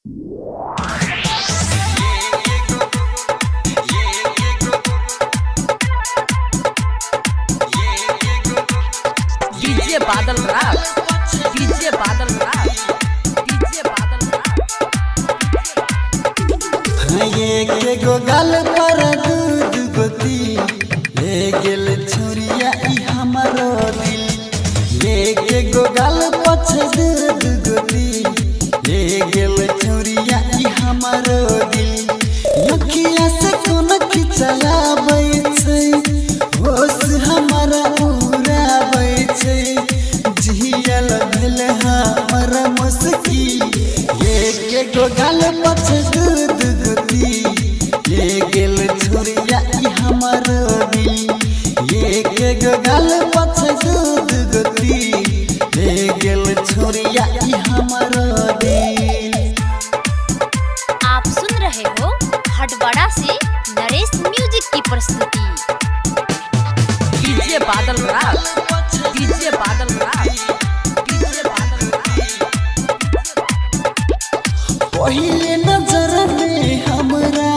DJ बादल राज, DJ बादल राज, DJ बादल राज। ये गो गाल पर दूध गोती ले गेल छुरिया ई हमारो दिल। ये गो गाल पछ दूध गोती ले गेल छुरिया ई हमारो दिल। यखिया से कोन खिचला छै होश हमारा उड़ा छै। जियल भेल हमर मुस्की ये गो गाल पछ दूध गोती ले गेल छुरिया ई हमारो दिल। ये गो गाल पछ दूध गोती ले गेल छुरिया ई हमारो दिल। आप सुन रहे हो हटवाड़ा से नरेश म्यूजिक की प्रस्तुति। डीजे बादल राज, डीजे बादल राज, डीजे बादल राज। पहिले नजर में हमरा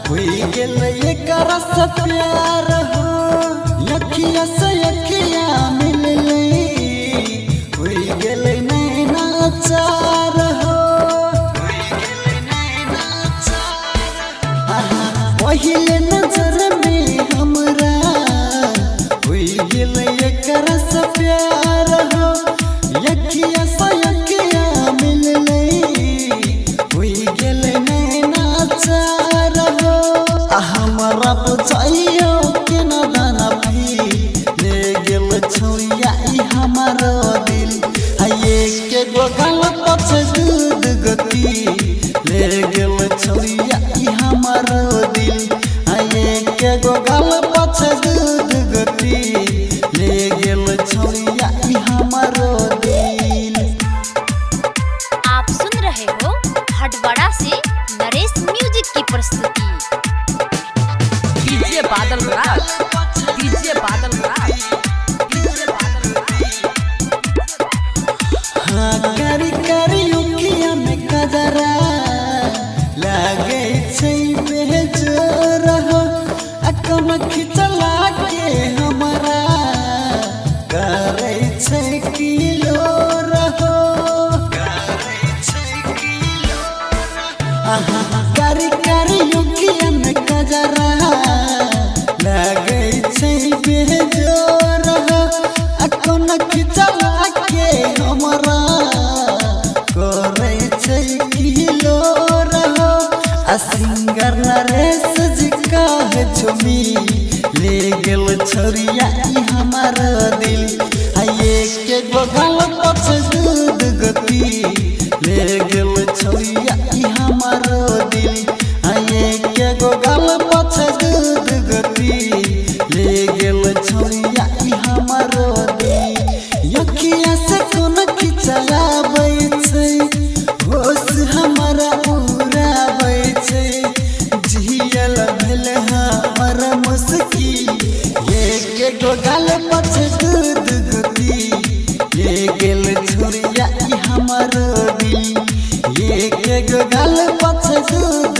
होई गेल एकरा से प्यार हो। यखिया से यखिया मिलले होई गेल नैना चार हो। पहिले नजर में हमरा होई गेल एकरा से प्यार हो। यखिया से यखिया मिलले होई गेल नैना चार हो। हमरा बुझाइयो के न दाना भी ले गेल छुरिया ई हमारो दिल। ये गो गाल पछ दूध गोती ले गेल छुरिया ई हमारो दिल। ये गो गाल पछ दूध गोती ले गेल छुरिया ई हमारो दिल। आप सुन रहे हो हटवाड़ा से नरेश म्यूजिक की प्रस्तुति। डीजे बादल राज, डीजे बादल राज, डीजे बादल राज। हाँ कारी कारी उखिया में कजरा लागे छै बेजोर हो। अकम खिचला के हमरा करे छै किलो रहो। कारी कारी उखिया में कजरा लागे छै बेजोर हो। अकम खिचला के हमरा करे छै किलो रहो। सिंगर नरेश जी कहे झुमी ले गेल छुरिया ई हमारो दिल। ये गो गाल पछ दूध गोती ले गेल छुरिया ई हमारो दिल। ये गो गाल पछ दूध गोती ले गेल छुरिया ई हमारो दिल। यखिया से कोन खिचला छै होश हमारा उड़ा छै। जियल भेल हमर मुस्की ये गो गाल पछ दूध गोती ले गेल छुरिया ई हमारो दिल। ये गो गाल पछ दूध